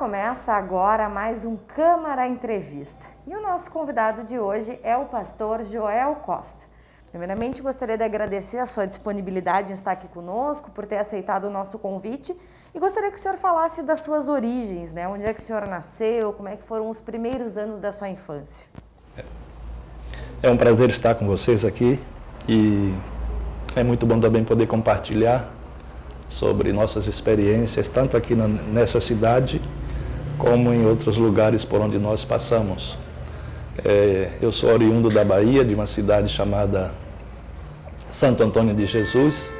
começa agora mais um Câmara Entrevista. E o nosso convidado de hoje é o pastor Joel Costa. Primeiramente, gostaria de agradecer a sua disponibilidade em estar aqui conosco, por ter aceitado o nosso convite. E gostaria que o senhor falasse das suas origens, né? Onde é que o senhor nasceu, como é que foram os primeiros anos da sua infância. É um prazer estar com vocês aqui e é muito bom também poder compartilhar sobre nossas experiências, tanto aqui nessa cidade, como em outros lugares por onde nós passamos. Eu sou oriundo da Bahia, de uma cidade chamada Santo Antônio de Jesus,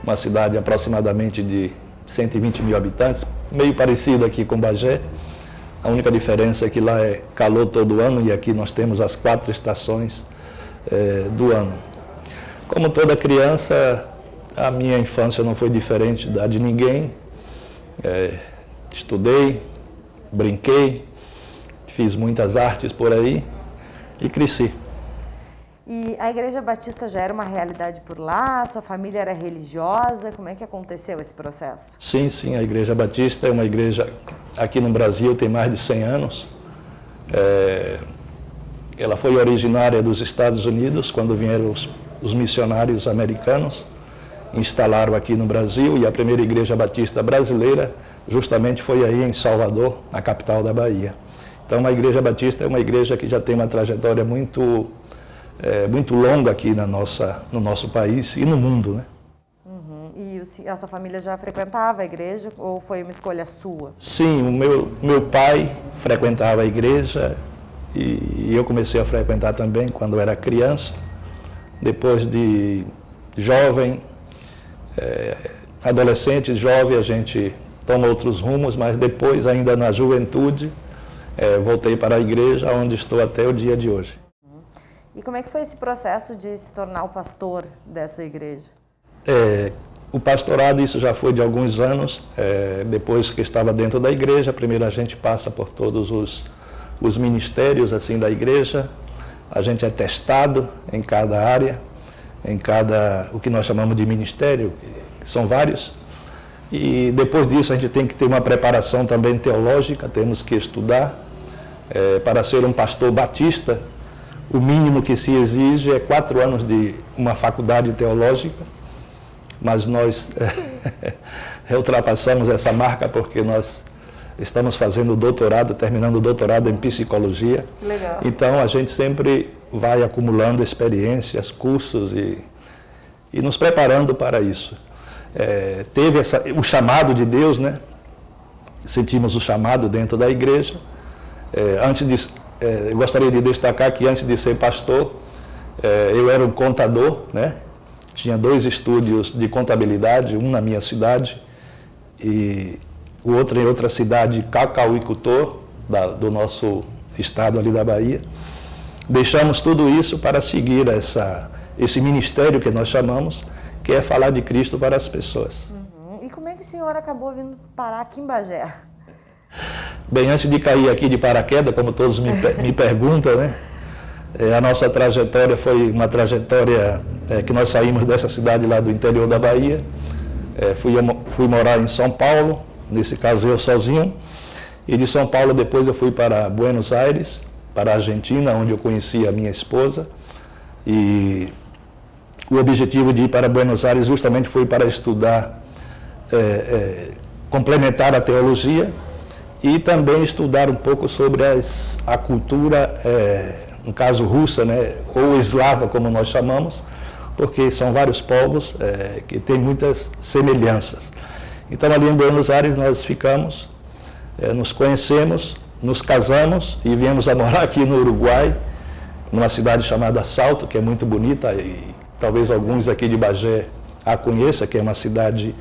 uma cidade aproximadamente de 120 mil habitantes, meio parecido aqui com Bagé. A única diferença é que lá é calor todo ano e aqui nós temos as 4 estações do ano. Como toda criança, a minha infância não foi diferente da de ninguém. Estudei, brinquei, fiz muitas artes por aí e cresci. E a Igreja Batista já era uma realidade por lá? Sua família era religiosa? Como é que aconteceu esse processo? Sim, a Igreja Batista é uma igreja, aqui no Brasil tem mais de 100 anos. Ela foi originária dos Estados Unidos, quando vieram os missionários americanos, instalaram aqui no Brasil, e a primeira Igreja Batista brasileira justamente foi aí em Salvador, na capital da Bahia. Então a Igreja Batista é uma igreja que já tem uma trajetória muito longa aqui no nosso país e no mundo, né? E a sua família já frequentava a igreja ou foi uma escolha sua? Sim, o meu pai frequentava a igreja e eu comecei a frequentar também quando era criança. Depois de jovem, adolescente, jovem, a gente toma outros rumos, mas depois, ainda na juventude, voltei para a igreja, onde estou até o dia de hoje. E como é que foi esse processo de se tornar o pastor dessa igreja? O pastorado, isso já foi de alguns anos, depois que estava dentro da igreja. Primeiro a gente passa por todos os ministérios assim da igreja, a gente é testado em cada área, o que nós chamamos de ministério, que são vários, e depois disso a gente tem que ter uma preparação também teológica, temos que estudar. Para ser um pastor batista, o mínimo que se exige é 4 anos de uma faculdade teológica, mas nós ultrapassamos essa marca porque nós estamos fazendo doutorado, terminando o doutorado em psicologia. Legal. Então a gente sempre vai acumulando experiências, cursos e nos preparando para isso. Teve o chamado de Deus, né? Sentimos o chamado dentro da igreja. Eu gostaria de destacar que antes de ser pastor, eu era um contador, né? Tinha 2 estúdios de contabilidade, um na minha cidade e o outro em outra cidade, cacauicultor, do nosso estado ali da Bahia. Deixamos tudo isso para seguir esse ministério que nós chamamos, que é falar de Cristo para as pessoas. E como é que o senhor acabou vindo parar aqui em Bagé? Bem, antes de cair aqui de paraquedas, como todos me perguntam, né? A nossa trajetória foi uma trajetória que nós saímos dessa cidade lá do interior da Bahia. Fui morar em São Paulo, nesse caso eu sozinho, e de São Paulo depois eu fui para Buenos Aires, para a Argentina, onde eu conheci a minha esposa. E o objetivo de ir para Buenos Aires justamente foi para estudar, complementar a teologia e também estudar um pouco sobre a cultura, no caso russa, né, ou eslava, como nós chamamos, porque são vários povos que têm muitas semelhanças. Então ali em Buenos Aires nós ficamos, nos conhecemos, nos casamos e viemos a morar aqui no Uruguai, numa cidade chamada Salto, que é muito bonita e talvez alguns aqui de Bagé a conheçam, que é uma cidade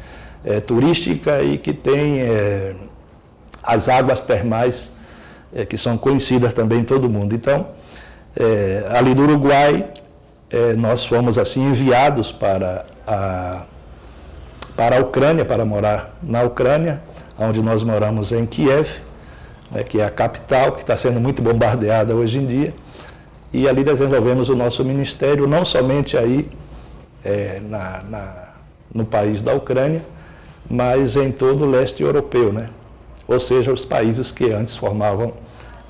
turística e que tem as águas termais que são conhecidas também em todo o mundo. Então, ali do Uruguai, nós fomos assim enviados para a Ucrânia, para morar na Ucrânia, onde nós moramos em Kiev, que é a capital, que está sendo muito bombardeada hoje em dia. E ali desenvolvemos o nosso ministério, não somente aí no país da Ucrânia, mas em todo o leste europeu, né? ou seja, os países que antes formavam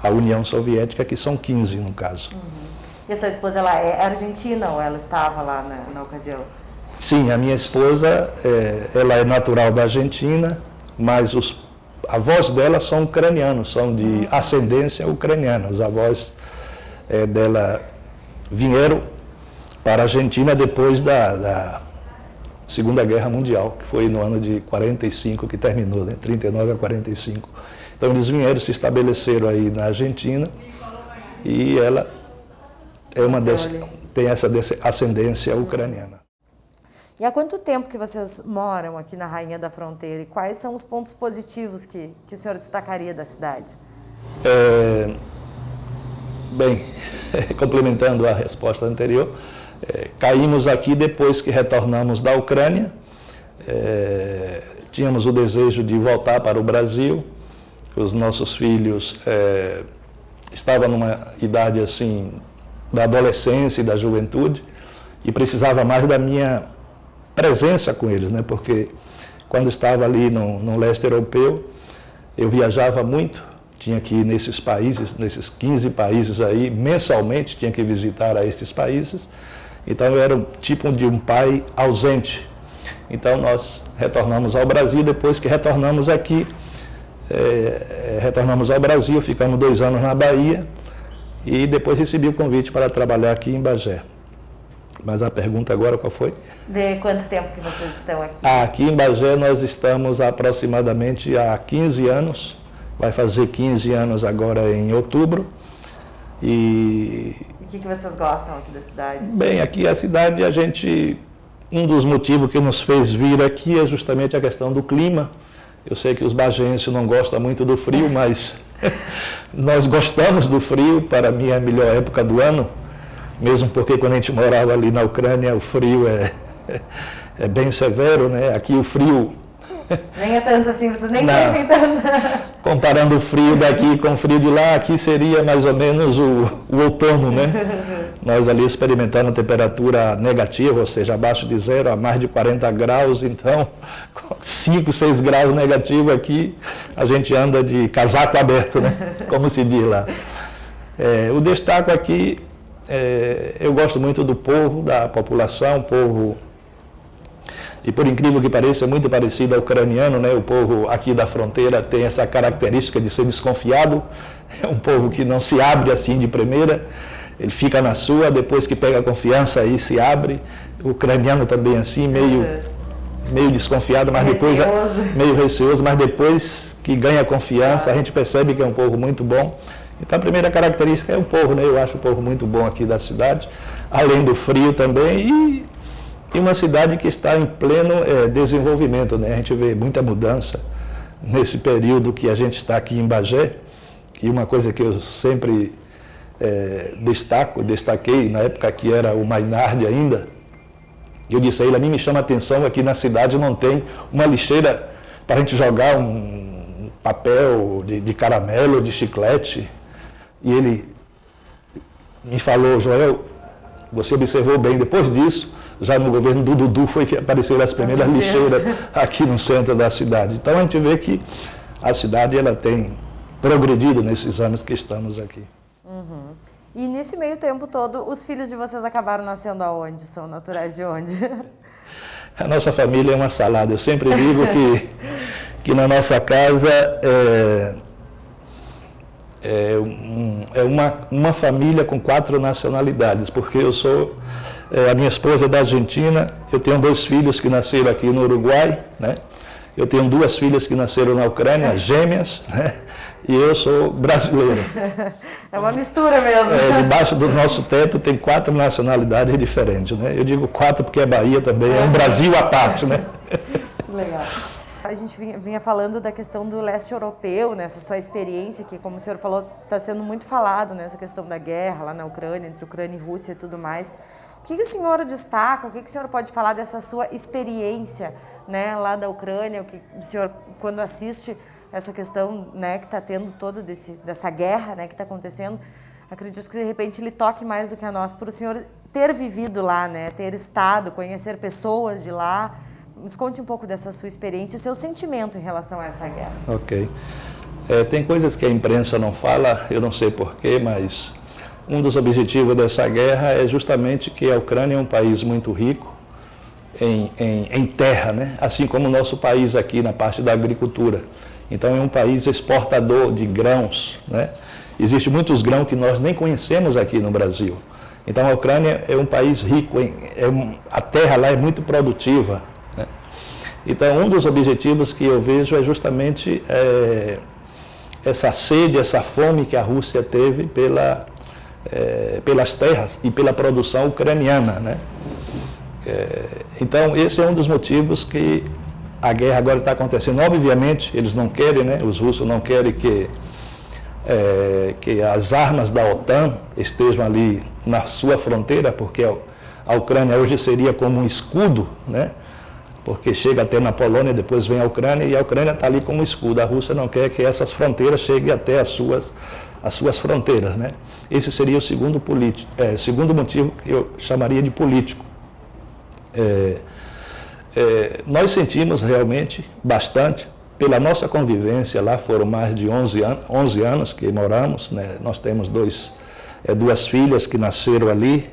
a União Soviética, que são 15 no caso. E a sua esposa, ela é argentina ou ela estava lá na ocasião? Sim, a minha esposa, ela é natural da Argentina, mas os avós dela são ucranianos, são de ascendência ucraniana. Os avós dela vieram para a Argentina depois da Segunda Guerra Mundial, que foi no ano de 45 que terminou, né? 39 a 45. Então eles vieram, se estabeleceram aí na Argentina e ela tem essa ascendência ucraniana. E há quanto tempo que vocês moram aqui na Rainha da Fronteira e quais são os pontos positivos que o senhor destacaria da cidade? Bem, complementando a resposta anterior, caímos aqui depois que retornamos da Ucrânia, tínhamos o desejo de voltar para o Brasil, os nossos filhos estavam numa idade assim, da adolescência e da juventude, e precisava mais da minha presença com eles, né? Porque quando estava ali no leste europeu, eu viajava muito, tinha que ir nesses países, nesses 15 países aí, mensalmente tinha que visitar a estes países, então eu era tipo de um pai ausente. Então nós retornamos ao Brasil, depois que retornamos aqui, retornamos ao Brasil, ficamos 2 anos na Bahia e depois recebi o convite para trabalhar aqui em Bagé. Mas a pergunta agora qual foi? De quanto tempo que vocês estão aqui? Aqui em Bagé nós estamos aproximadamente há 15 anos, vai fazer 15 anos agora em outubro. E o que vocês gostam aqui da cidade? Bem, aqui a cidade, um dos motivos que nos fez vir aqui é justamente a questão do clima. Eu sei que os bagenses não gostam muito do frio, mas nós gostamos do frio, para mim é a melhor época do ano. Mesmo porque quando a gente morava ali na Ucrânia, o frio é bem severo, né? Aqui o frio... Nem é tanto assim, vocês nem sentem tanto. Comparando o frio daqui com o frio de lá, aqui seria mais ou menos o outono, né? Nós ali experimentando temperatura negativa, ou seja, abaixo de 0 a mais de 40 graus, então 5, 6 graus negativo aqui, a gente anda de casaco aberto, né? Como se diz lá. O destaque aqui... eu gosto muito do povo, da população, o povo, e por incrível que pareça, é muito parecido ao ucraniano, né? O povo aqui da fronteira tem essa característica de ser desconfiado, é um povo que não se abre assim de primeira, ele fica na sua, depois que pega a confiança aí se abre. O ucraniano também assim, meio desconfiado, mas depois meio receoso, mas depois que ganha confiança, a gente percebe que é um povo muito bom. Então a primeira característica é o povo, né? Eu acho o povo muito bom aqui da cidade, além do frio também, e uma cidade que está em pleno desenvolvimento, né? A gente vê muita mudança nesse período que a gente está aqui em Bagé, e uma coisa que eu sempre destaquei, na época que era o Mainardi ainda, eu disse a ele, a mim me chama a atenção, aqui na cidade não tem uma lixeira para a gente jogar um papel de caramelo, de chiclete. E ele me falou, Joel, você observou bem, depois disso, já no governo do Dudu foi que apareceram as primeiras lixeiras aqui no centro da cidade. Então a gente vê que a cidade ela tem progredido nesses anos que estamos aqui. Uhum. E nesse meio tempo todo, os filhos de vocês acabaram nascendo aonde? São naturais de onde? A nossa família é uma salada. Eu sempre digo que na nossa casa uma família com 4 nacionalidades, porque a minha esposa é da Argentina, eu tenho 2 filhos que nasceram aqui no Uruguai, né? Eu tenho 2 filhas que nasceram na Ucrânia, gêmeas, né? E eu sou brasileiro. É uma mistura mesmo. Debaixo do nosso teto tem 4 nacionalidades diferentes, né? Eu digo 4 porque a Bahia também é um Brasil à parte, né? Legal. A gente vinha falando da questão do leste europeu, né? Essa sua experiência que, como o senhor falou, está sendo muito falado nessa questão da guerra lá na Ucrânia, entre Ucrânia e Rússia e tudo mais. O que o senhor destaca, o que o senhor pode falar dessa sua experiência, né, lá da Ucrânia, o que o senhor, quando assiste essa questão, né, que está tendo toda dessa guerra, né, que está acontecendo, acredito que de repente ele toque mais do que a nós, por o senhor ter vivido lá, né, ter estado, conhecer pessoas de lá. nos conte um pouco dessa sua experiência, o seu sentimento em relação a essa guerra. Ok. Tem coisas que a imprensa não fala, eu não sei porquê, mas um dos objetivos dessa guerra é justamente que a Ucrânia é um país muito rico em terra, né? Assim como o nosso país aqui na parte da agricultura. Então é um país exportador de grãos, né? Existem muitos grãos que nós nem conhecemos aqui no Brasil. Então a Ucrânia é um país rico, a terra lá é muito produtiva, né? Então um dos objetivos que eu vejo é justamente essa sede, essa fome que a Rússia teve pelas terras e pela produção ucraniana, né? Então esse é um dos motivos que a guerra agora está acontecendo. Obviamente eles não querem, né? Os russos não querem que as armas da OTAN estejam ali na sua fronteira, porque a Ucrânia hoje seria como um escudo, né? Porque chega até na Polônia, depois vem a Ucrânia, e a Ucrânia está ali como um escudo. A Rússia não quer que essas fronteiras cheguem até as suas fronteiras, né? Esse seria o segundo motivo que eu chamaria de político. Nós sentimos realmente bastante pela nossa convivência lá. Foram mais de 11 anos que moramos, né? Nós temos duas filhas que nasceram ali,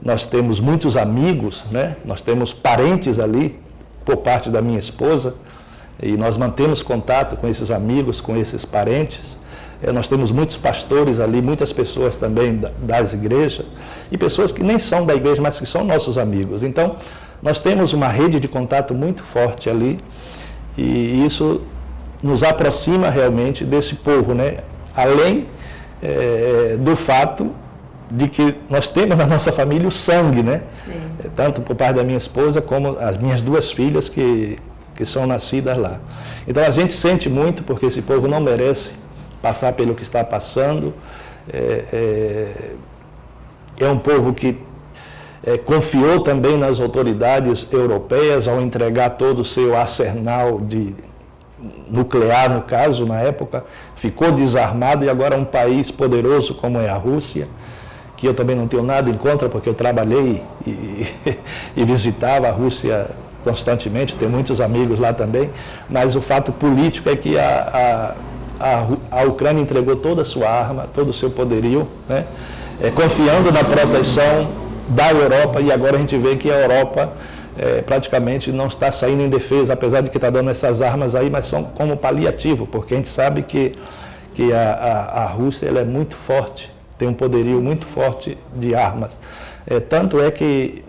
nós temos muitos amigos, né? Nós temos parentes ali por parte da minha esposa, e nós mantemos contato com esses amigos, com esses parentes. Nós temos muitos pastores ali, muitas pessoas também das igrejas, e pessoas que nem são da igreja, mas que são nossos amigos. Então, nós temos uma rede de contato muito forte ali, e isso nos aproxima realmente desse povo, né? Além do fato de que nós temos na nossa família o sangue, né? Sim. Tanto por parte da minha esposa como as minhas duas filhas que são nascidas lá. Então a gente sente muito, porque esse povo não merece passar pelo que está passando. É um povo que confiou também nas autoridades europeias ao entregar todo o seu arsenal nuclear, no caso, na época, ficou desarmado, e agora um país poderoso como é a Rússia, que eu também não tenho nada em contra, porque eu trabalhei e visitava a Rússia constantemente, tenho muitos amigos lá também, mas o fato político é que a Ucrânia entregou toda a sua arma, todo o seu poderio, né? Confiando na proteção da Europa, e agora a gente vê que a Europa praticamente não está saindo em defesa, apesar de que está dando essas armas aí, mas são como paliativo, porque a gente sabe que a Rússia ela é muito forte, tem um poderio muito forte de armas. Tanto é que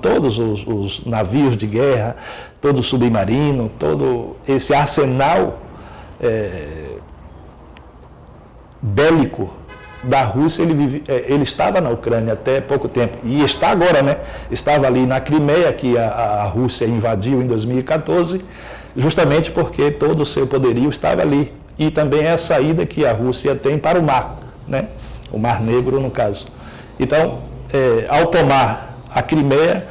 todos os navios de guerra, todo submarino, todo esse arsenal bélico da Rússia, ele estava na Ucrânia até pouco tempo, e está agora, né? Estava ali na Crimeia, que a Rússia invadiu em 2014, justamente porque todo o seu poderio estava ali. E também é a saída que a Rússia tem para o mar, né? O Mar Negro, no caso. Então, ao tomar a Crimeia,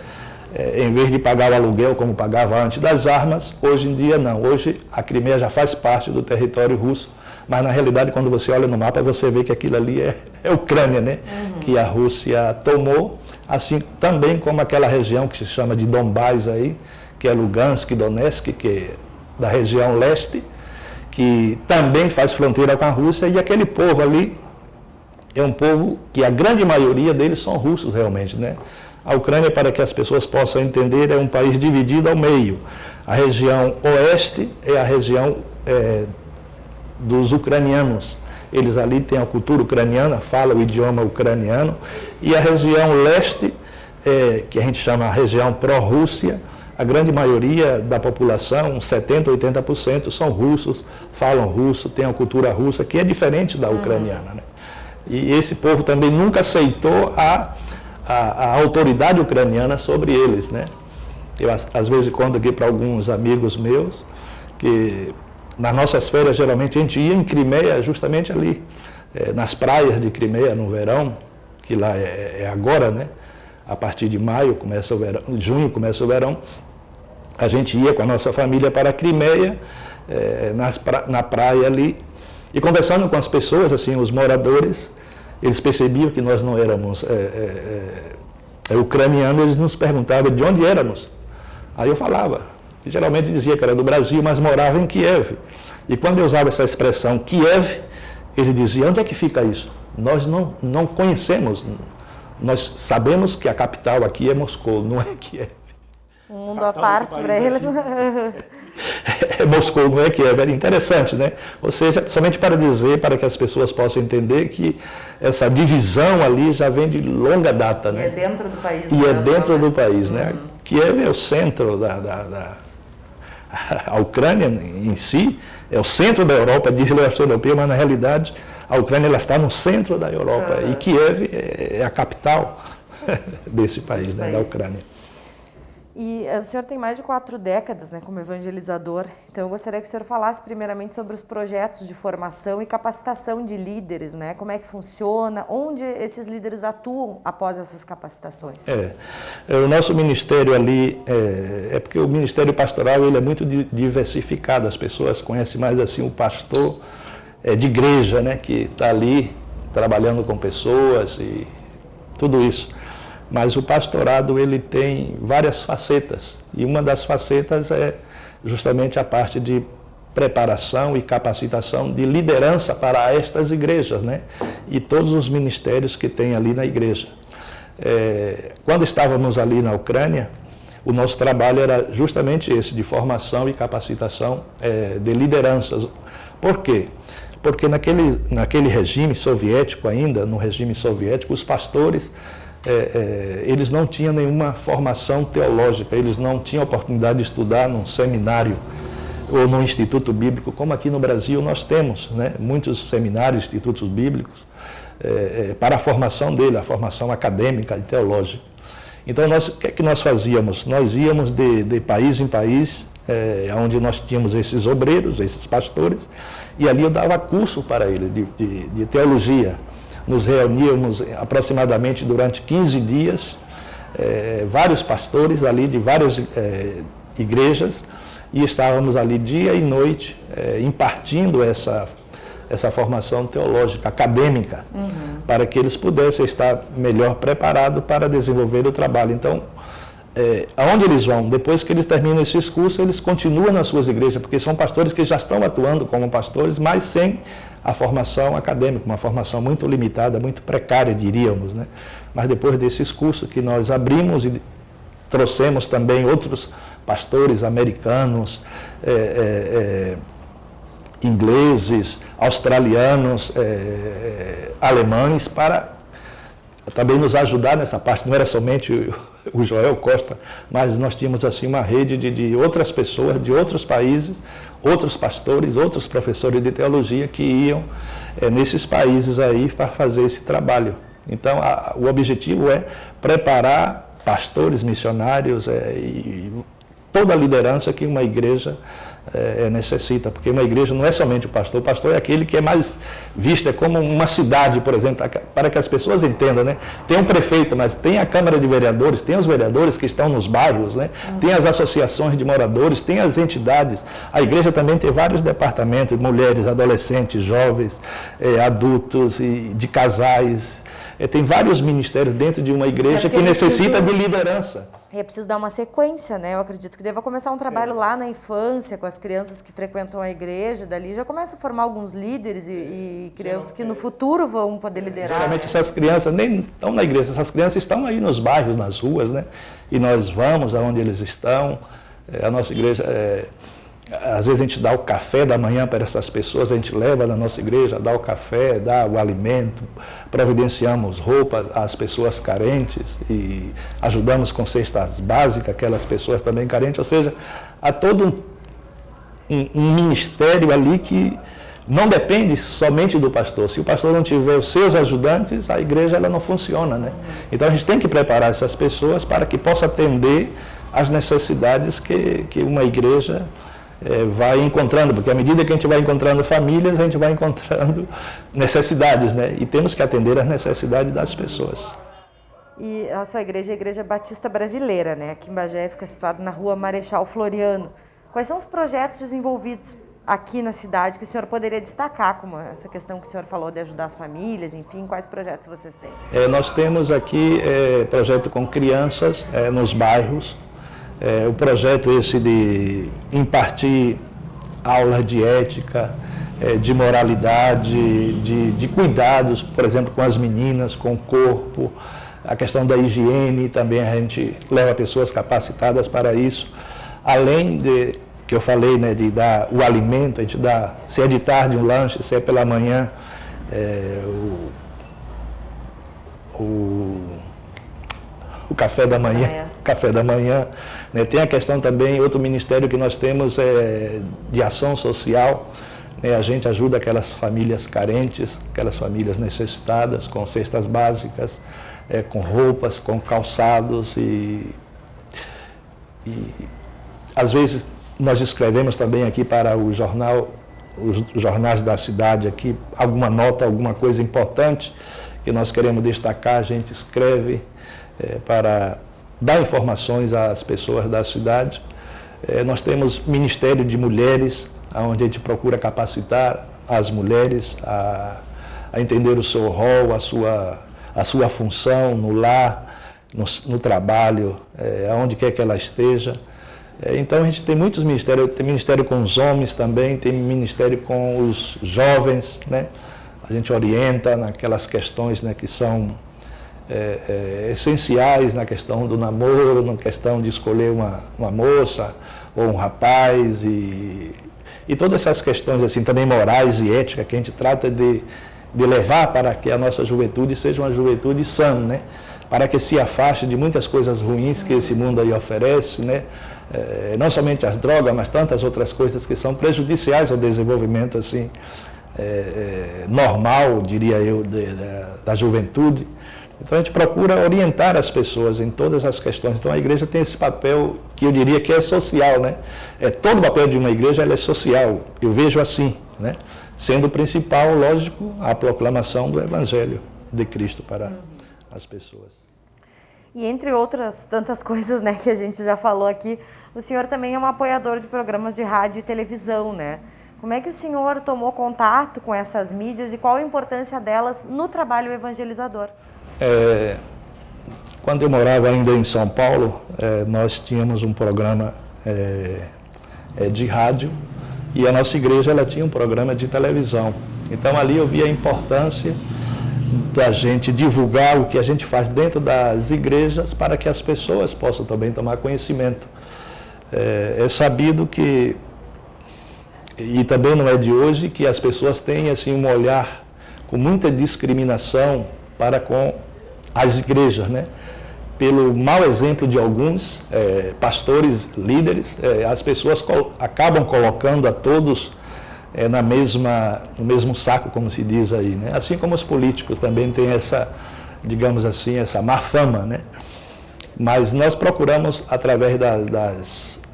em vez de pagar o aluguel como pagava antes das armas, hoje em dia não. Hoje a Crimeia já faz parte do território russo, mas na realidade, quando você olha no mapa, você vê que aquilo ali é Ucrânia, né? Uhum. Que a Rússia tomou, assim também como aquela região que se chama de Donbás aí, que é Lugansk, Donetsk, que é da região leste, que também faz fronteira com a Rússia, e aquele povo ali é um povo que a grande maioria deles são russos realmente, né? A Ucrânia, para que as pessoas possam entender, é um país dividido ao meio. A região oeste é a região dos ucranianos. Eles ali têm a cultura ucraniana, falam o idioma ucraniano. E a região leste, que a gente chama a região pró-Rússia, a grande maioria da população, 70%, 80%, são russos, falam russo, têm a cultura russa, que é diferente da ucraniana, né? E esse povo também nunca aceitou a autoridade ucraniana sobre eles, né? Eu, às vezes, conto aqui para alguns amigos meus que nas nossas férias, geralmente, a gente ia em Crimeia, justamente ali, nas praias de Crimeia, no verão, que lá é agora, né? A partir de maio começa o verão, junho começa o verão, a gente ia com a nossa família para a Crimeia, na praia ali, e conversando com as pessoas, assim, os moradores, eles percebiam que nós não éramos ucranianos, eles nos perguntavam de onde éramos. Aí eu falava, geralmente dizia que era do Brasil, mas morava em Kiev. E quando eu usava essa expressão Kiev, ele dizia, onde é que fica isso? Nós não conhecemos, nós sabemos que a capital aqui é Moscou, não é Kiev. Um mundo à parte para eles. É Moscou, não é Kiev. Era interessante, né? Ou seja, somente para dizer, para que as pessoas possam entender que essa divisão ali já vem de longa data, né? E é dentro do país. E é dentro do país, né? Kiev é o centro a Ucrânia em si, é o centro da Europa, diz o leste europeu, mas na realidade a Ucrânia ela está no centro da Europa e Kiev é a capital desse país, né, da Ucrânia. E o senhor tem mais de 4 décadas, né, como evangelizador, então eu gostaria que o senhor falasse primeiramente sobre os projetos de formação e capacitação de líderes, né? Como é que funciona, onde esses líderes atuam após essas capacitações? O nosso ministério ali, porque o ministério pastoral ele é muito diversificado, as pessoas conhecem mais assim o pastor de igreja, né, que está ali trabalhando com pessoas e tudo isso. Mas o pastorado ele tem várias facetas e uma das facetas é justamente a parte de preparação e capacitação de liderança para estas igrejas, né? E todos os ministérios que tem ali na igreja. Quando estávamos ali na Ucrânia, o nosso trabalho era justamente esse, de formação e capacitação de lideranças. Por quê? Porque naquele regime soviético ainda, no regime soviético, os pastores eles não tinham nenhuma formação teológica, eles não tinham oportunidade de estudar num seminário ou num instituto bíblico, como aqui no Brasil nós temos, né, muitos seminários, institutos bíblicos, para a formação dele, a formação acadêmica e teológica. Então, o que é que nós fazíamos? Nós íamos de país em país, onde nós tínhamos esses obreiros, esses pastores, e ali eu dava curso para eles de teologia. Nos reuníamos aproximadamente durante 15 dias, vários pastores ali de várias igrejas, e estávamos ali dia e noite impartindo essa formação teológica, acadêmica, para que eles pudessem estar melhor preparados para desenvolver o trabalho. Então, aonde eles vão? Depois que eles terminam esses cursos, eles continuam nas suas igrejas, porque são pastores que já estão atuando como pastores, mas sem a formação acadêmica, uma formação muito limitada, muito precária, diríamos, né? Mas depois desses cursos que nós abrimos e trouxemos também outros pastores americanos, ingleses, australianos, alemães, para também nos ajudar nessa parte. Não era somente o Joel Costa, mas nós tínhamos assim uma rede de outras pessoas, de outros países, outros pastores, outros professores de teologia que iam nesses países aí para fazer esse trabalho. Então, o objetivo é preparar pastores, missionários e toda a liderança que uma igreja necessita, porque uma igreja não é somente o pastor é aquele que é mais visto, é como uma cidade, por exemplo, para que as pessoas entendam, né? Tem um prefeito, mas tem a Câmara de Vereadores, tem os vereadores que estão nos bairros, né? Tem as associações de moradores, tem as entidades. A igreja também tem vários departamentos, mulheres, adolescentes, jovens, adultos, e de casais. Tem vários ministérios dentro de uma igreja que necessita de liderança. E é preciso dar uma sequência, né? Eu acredito que deva começar um trabalho lá na infância, com as crianças que frequentam a igreja, dali já começa a formar alguns líderes e crianças que no futuro vão poder liderar. Geralmente essas crianças nem estão na igreja, essas crianças estão aí nos bairros, nas ruas, né? E nós vamos aonde eles estão. A nossa igreja, às vezes a gente dá o café da manhã para essas pessoas, a gente leva na nossa igreja, dá o café, dá o alimento, providenciamos roupas às pessoas carentes e ajudamos com cestas básicas, aquelas pessoas também carentes, ou seja, há todo um ministério ali que não depende somente do pastor. Se o pastor não tiver os seus ajudantes, a igreja ela não funciona, né? Então a gente tem que preparar essas pessoas para que possa atender às necessidades que uma igreja vai encontrando, porque à medida que a gente vai encontrando famílias, a gente vai encontrando necessidades, né? E temos que atender às necessidades das pessoas. E a sua igreja é a Igreja Batista Brasileira, né? Aqui em Bagé, fica situado na rua Marechal Floriano. Quais são os projetos desenvolvidos aqui na cidade que o senhor poderia destacar, como essa questão que o senhor falou de ajudar as famílias, enfim, quais projetos vocês têm? Nós temos aqui projeto com crianças nos bairros, O projeto esse de impartir aulas de ética, de moralidade, de cuidados, por exemplo, com as meninas, com o corpo, a questão da higiene, também a gente leva pessoas capacitadas para isso, além de, que eu falei, né, de dar o alimento, a gente dá, se é de tarde um lanche, se é pela manhã, o café da manhã, né? Tem a questão também, outro ministério que nós temos é de ação social, né? A gente ajuda aquelas famílias carentes, aquelas famílias necessitadas, com cestas básicas, com roupas, com calçados e às vezes nós escrevemos também aqui para o jornal, os jornais da cidade aqui, alguma nota, alguma coisa importante que nós queremos destacar, a gente escreve para dar informações às pessoas da cidade. Nós temos Ministério de Mulheres, onde a gente procura capacitar as mulheres a entender o seu rol, a sua função no lar, no trabalho, aonde quer que ela esteja. Então a gente tem muitos ministérios, tem ministério com os homens também, tem ministério com os jovens, né? A gente orienta naquelas questões, né, que são essenciais na questão do namoro, na questão de escolher uma moça ou um rapaz e todas essas questões assim também morais e éticas que a gente trata de levar para que a nossa juventude seja uma juventude sã, né? Para que se afaste de muitas coisas ruins que esse mundo aí oferece, né? Não somente as drogas, mas tantas outras coisas que são prejudiciais ao desenvolvimento assim, normal, diria eu, da juventude. Então a gente procura orientar as pessoas em todas as questões. Então a igreja tem esse papel que eu diria que é social, né? Todo o papel de uma igreja ela é social, eu vejo assim, né? Sendo o principal, lógico, a proclamação do Evangelho de Cristo para as pessoas. E entre outras tantas coisas, né, que a gente já falou aqui, o senhor também é um apoiador de programas de rádio e televisão, né? Como é que o senhor tomou contato com essas mídias e qual a importância delas no trabalho evangelizador? Quando eu morava ainda em São Paulo, nós tínhamos um programa de rádio e a nossa igreja ela tinha um programa de televisão. Então ali eu vi a importância da gente divulgar o que a gente faz dentro das igrejas para que as pessoas possam também tomar conhecimento. É sabido que, e também não é de hoje, que as pessoas têm assim, um olhar com muita discriminação para com as igrejas, né? Pelo mau exemplo de alguns pastores, líderes, as pessoas acabam colocando a todos no mesmo saco, como se diz aí, né? Assim como os políticos também têm essa, digamos assim, essa má fama, né? Mas nós procuramos, através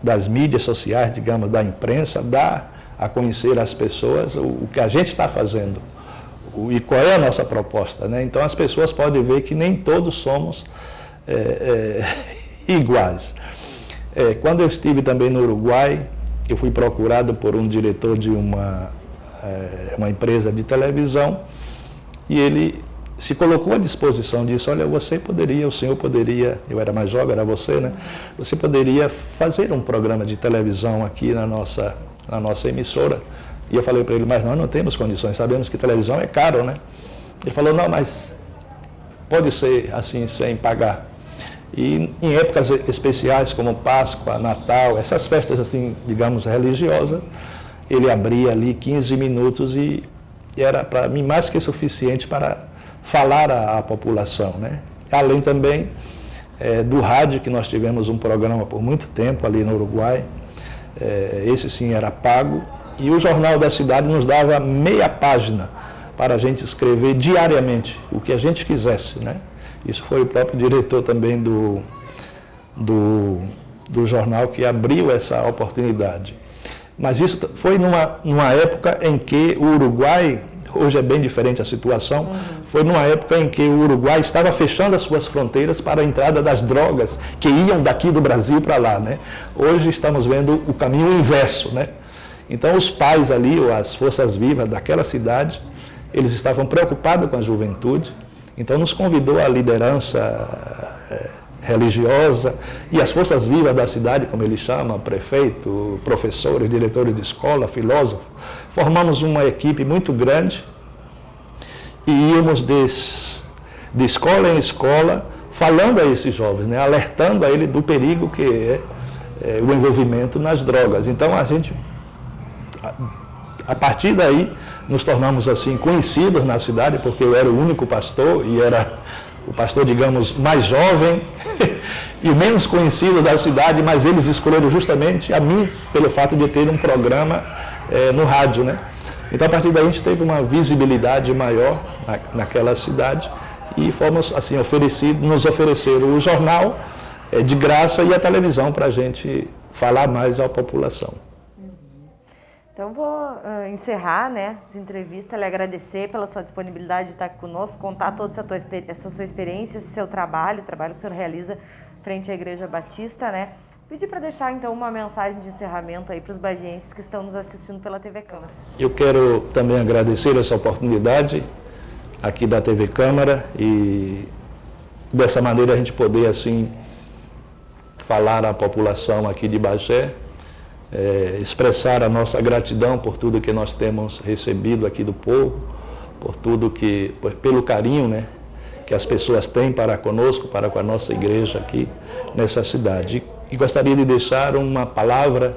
das mídias sociais, digamos, da imprensa, dar a conhecer às pessoas o que a gente está fazendo e qual é a nossa proposta, né? Então as pessoas podem ver que nem todos somos iguais. Quando eu estive também no Uruguai, eu fui procurado por um diretor de uma empresa de televisão e ele se colocou à disposição disso. Olha, o senhor poderia, eu era mais jovem, era você, né? Você poderia fazer um programa de televisão aqui na nossa emissora. E eu falei para ele, mas nós não temos condições, sabemos que televisão é caro, né? Ele falou, não, mas pode ser assim, sem pagar. E em épocas especiais como Páscoa, Natal, essas festas assim, digamos, religiosas, ele abria ali 15 minutos e era para mim mais que suficiente para falar à população, né? Além também do rádio, que nós tivemos um programa por muito tempo ali no Uruguai, esse sim era pago, e o Jornal da Cidade nos dava meia página para a gente escrever diariamente o que a gente quisesse, né? Isso foi o próprio diretor também do jornal que abriu essa oportunidade. Mas isso foi numa época em que o Uruguai, hoje é bem diferente a situação, foi numa época em que o Uruguai estava fechando as suas fronteiras para a entrada das drogas que iam daqui do Brasil para lá, né? Hoje estamos vendo o caminho inverso, né? Então os pais ali, ou as forças vivas daquela cidade, eles estavam preocupados com a juventude, então nos convidou a liderança religiosa, e as forças vivas da cidade, como ele chama, prefeito, professores, diretores de escola, filósofos, formamos uma equipe muito grande e íamos de escola em escola falando a esses jovens, né, alertando a ele do perigo que é o envolvimento nas drogas. Então a partir daí nos tornamos assim conhecidos na cidade, porque eu era o único pastor e era o pastor, digamos, mais jovem e o menos conhecido da cidade, mas eles escolheram justamente a mim pelo fato de ter um programa no rádio, né? Então a partir daí a gente teve uma visibilidade maior naquela cidade e fomos assim nos ofereceram o jornal de graça e a televisão para a gente falar mais à população. Então vou encerrar, né, essa entrevista, lhe agradecer pela sua disponibilidade de estar aqui conosco, contar toda essa sua experiência, esse seu trabalho, o trabalho que o senhor realiza frente à Igreja Batista, né? Pedir para deixar então uma mensagem de encerramento aí para os bagienses que estão nos assistindo pela TV Câmara. Eu quero também agradecer essa oportunidade aqui da TV Câmara e dessa maneira a gente poder assim falar à população aqui de Bagé, expressar a nossa gratidão por tudo que nós temos recebido aqui do povo, pelo carinho, né, que as pessoas têm para conosco, para com a nossa igreja aqui nessa cidade. E gostaria de deixar uma palavra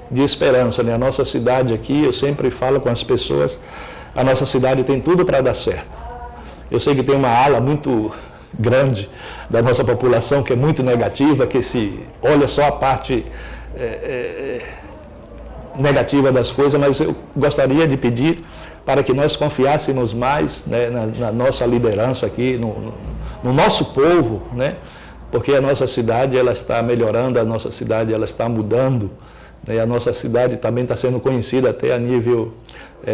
de esperança, né? A nossa cidade aqui, eu sempre falo com as pessoas, a nossa cidade tem tudo para dar certo. Eu sei que tem uma ala muito grande da nossa população que é muito negativa, que se olha só a parte negativa das coisas, mas eu gostaria de pedir para que nós confiássemos mais, né, na nossa liderança aqui, no nosso povo, né, porque a nossa cidade ela está melhorando, a nossa cidade ela está mudando, né, a nossa cidade também está sendo conhecida até a nível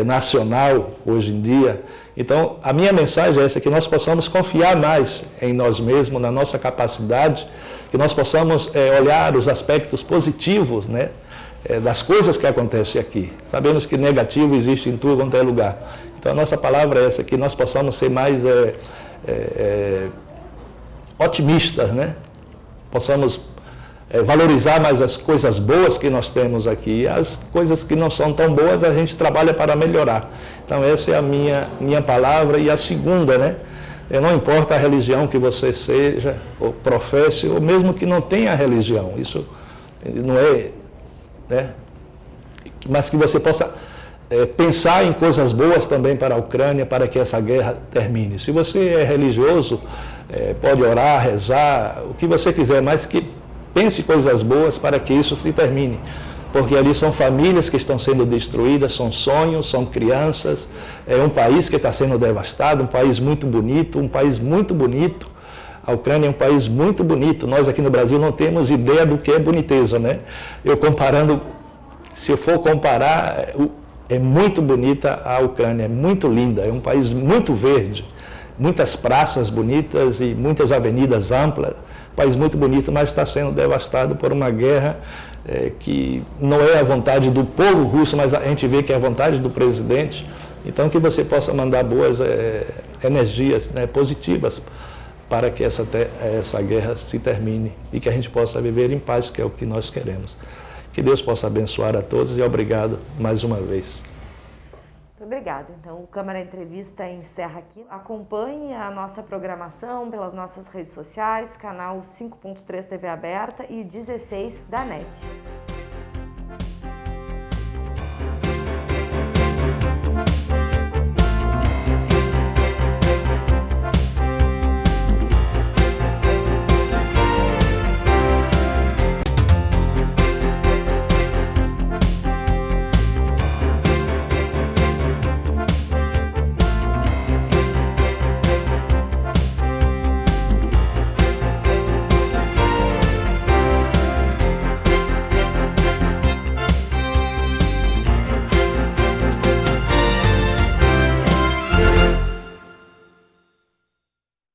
nacional hoje em dia. Então, a minha mensagem é essa, que nós possamos confiar mais em nós mesmos, na nossa capacidade, que nós possamos olhar os aspectos positivos, né, das coisas que acontecem aqui. Sabemos que negativo existe em tudo quanto é lugar. Então a nossa palavra é essa, que nós possamos ser mais otimistas, né? Possamos valorizar mais as coisas boas que nós temos aqui. E as coisas que não são tão boas a gente trabalha para melhorar. Então essa é a minha palavra. E a segunda, né? Não importa a religião que você seja, ou professe, ou mesmo que não tenha religião. Isso não é... né? Mas que você possa pensar em coisas boas também para a Ucrânia, para que essa guerra termine. Se você é religioso, pode orar, rezar, o que você quiser, mas que pense coisas boas para que isso se termine. Porque ali são famílias que estão sendo destruídas, são sonhos, são crianças, é um país que está sendo devastado, um país muito bonito, A Ucrânia é um país muito bonito. Nós aqui no Brasil não temos ideia do que é boniteza, né? Se eu for comparar, é muito bonita a Ucrânia, é muito linda, é um país muito verde, muitas praças bonitas e muitas avenidas amplas, um país muito bonito, mas está sendo devastado por uma guerra que não é a vontade do povo russo, mas a gente vê que é a vontade do presidente. Então que você possa mandar boas energias, né, positivas, para que essa guerra se termine e que a gente possa viver em paz, que é o que nós queremos. Que Deus possa abençoar a todos e obrigado mais uma vez. Muito obrigada. Então, o Câmara Entrevista encerra aqui. Acompanhe a nossa programação pelas nossas redes sociais, canal 5.3 TV Aberta e 16 da NET.